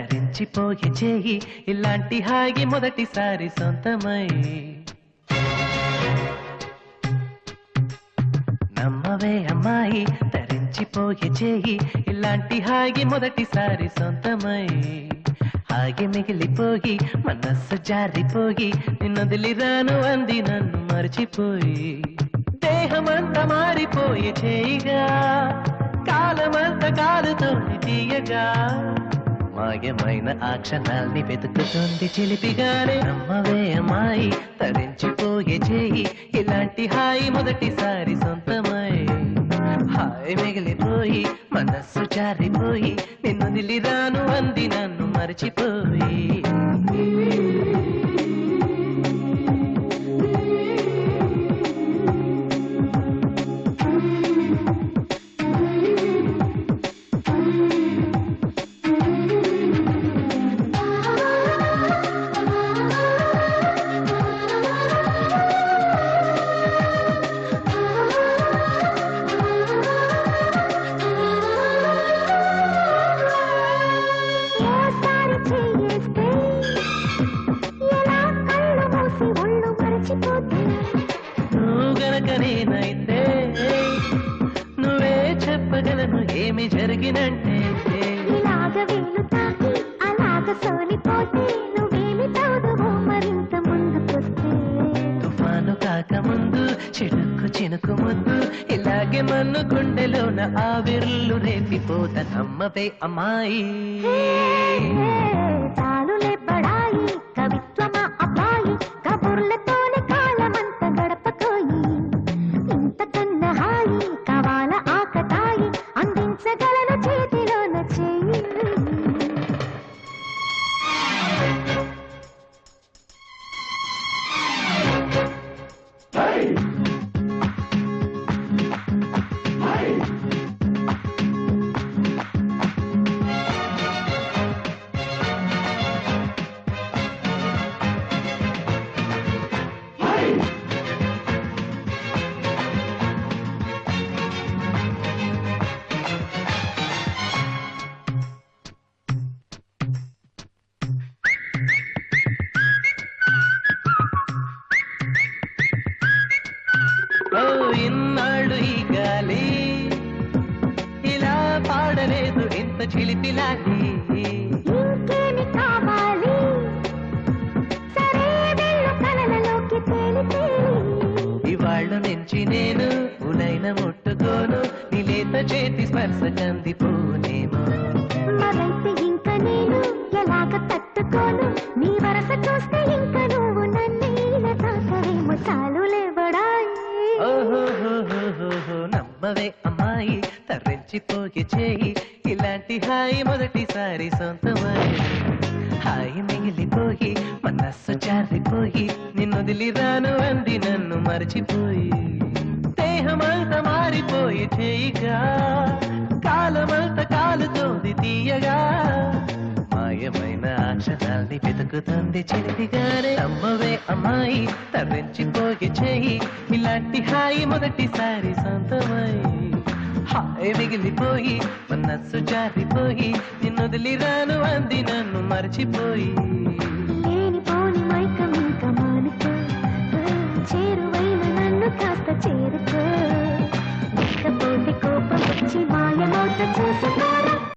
తరించిపోయే చేయి ఇలాంటి హాయి మొదటిసారి సొంతమై నమ్మవే అమ్మాయి తరించిపోయే చేయి ఇలాంటి హాయి మొదటిసారి సొంతమై హాయి మిగిలిపోయి మనస్సు జారిపోయి నిన్నొదిలిరాను అంది నన్ను మర్చిపోయి దేహమంతా మారిపోయే చేయిగా కాలమంతా కాలుతోంది తీయగా మాయమైన ఆ క్షణాల్ని వెతుకుతుంది చిలిపిగానే నమ్మవే అమ్మాయి తరించిపోయే చేయి ఇలాంటి హాయి మొదటిసారి సొంతమై హాయి మిగిలిపోయి మనస్సు జారిపోయి నిన్ను నిలిరాను అంది నన్ను మర్చిపోయి నేనైతే నువ్వే చెప్పగలను ఏమి జరిగినంటే ఇలాగ వీలు తాకి అలాగ సోలిపోతే నువ్వేమి చదువు మరింత ముందుకొస్తే తుఫాను కాకముందు చినుకు చినుకు ముద్దు ఇలాగే మన్ను గుండెలోన ఆవిర్లు రేపిపోత నమ్మవే అమ్మాయి చాలులే పడాయి కవిత్వమా అబ్బాయి కబుర్లతోనే కాలమంత గడపతోయి ఇంతకన్నా హాయి కావాల ఆకతాయి అందించగలను చేతిలోన చెయ్యి ఇన్నాళ్ళు ఈ గాలి ఇలా పాడలేదు ఇంత చిలిపిలాగి ఇంకేమి కావాలి సరే వెళ్ళు కలలలోకి తేలి తేలి ఇవాళ్ళ నుంచి నేను ఉలైన ముట్టుకోను నిలేత చేతి స్పర్శ కందిపోనేమో మరైతే ఇంక నేను ఎలాగ తట్టుకోను నీ వరస చూస్తే ఇంక నువ్వు నన్ను తాకవేమో చాలులే బడాయి ఓహో నమ్మవే అమ్మాయి తరించిపోయే చేయి ఇలాంటి హాయి మొదటిసారి సొంతమై హాయి మిగిలిపోయి మనస్సు జారిపోయి నిన్నొదిలిరాను అంది నన్ను మర్చిపోయి దేహమంతా మారిపోయి చేయిగా కాలమంతా కాలుతోంది తీయగా మాయమైన ఆ క్షణాల్ని వెతుకుతుంది చిలిపిగానే నమ్మవే అమ్మాయి తరించిపోయే చేయి ఇలాంటి హాయి మొదటిసారి సొంతమై హాయి మిగిలిపోయి మనస్సు జారిపోయి నిన్నొదిలిరాను అంది నన్ను మర్చిపోయి లేనిపోని మైకం ఇంకా మానుకో చేరువైన నన్ను కాస్త చేరుకో ఇకపోతే కోపం వచ్చి మాయమౌత చూసుకోరా